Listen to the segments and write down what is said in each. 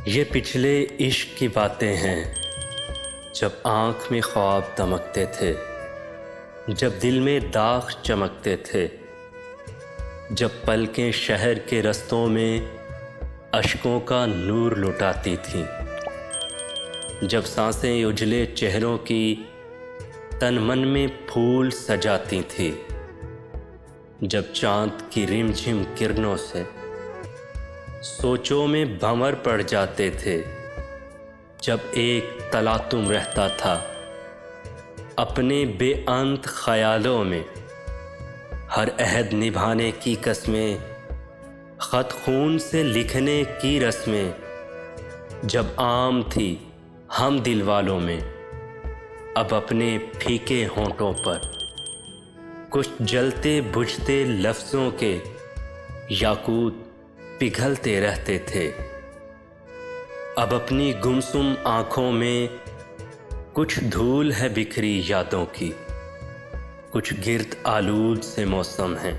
ये पिछले इश्क की बातें हैं, जब आँख में ख्वाब दमकते थे, जब दिल में दाग चमकते थे, जब पलकें शहर के रस्तों में अश्कों का नूर लुटाती थीं, जब सांसें उजले चेहरों की तन मन में फूल सजाती थी, जब चाँद की रिमझिम किरणों से सोचों में भंवर पड़ जाते थे, जब एक तलातुम रहता था अपने बेअंत ख्यालों में, हर अहद निभाने की कसमें, ख़त खून से लिखने की रस्में जब आम थी हम दिल वालों में, अब अपने फीके होंठों पर कुछ जलते बुझते लफ्ज़ों के याकूत पिघलते रहते थे। अब अपनी गुमसुम आँखों में कुछ धूल है बिखरी यादों की, कुछ गिर्द आलूद से मौसम है।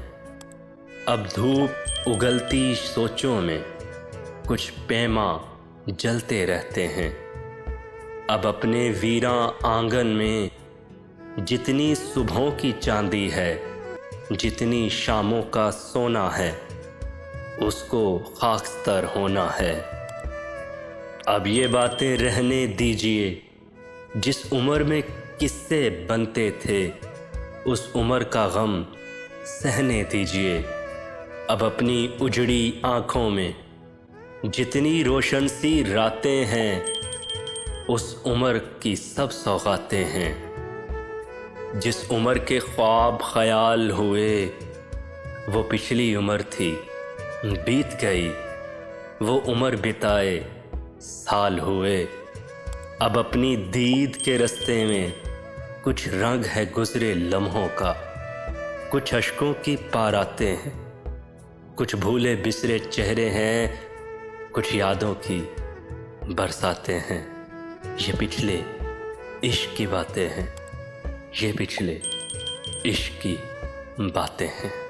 अब धूप उगलती सोचों में कुछ पैमा जलते रहते हैं। अब अपने वीरां आंगन में जितनी सुबहों की चांदी है, जितनी शामों का सोना है, उसको खाकस्तर होना है। अब ये बातें रहने दीजिए, जिस उम्र में किस्से बनते थे उस उम्र का गम सहने दीजिए। अब अपनी उजड़ी आँखों में जितनी रोशन सी रातें हैं, उस उम्र की सब सौगातें हैं। जिस उम्र के ख्वाब ख्याल हुए वो पिछली उम्र थी, बीत गई वो उम्र बिताए साल हुए। अब अपनी दीद के रास्ते में कुछ रंग है गुजरे लम्हों का, कुछ अश्कों की पारातें हैं, कुछ भूले बिसरे चेहरे हैं, कुछ यादों की बरसातें हैं। ये पिछले इश्क की बातें हैं, ये पिछले इश्क की बातें हैं।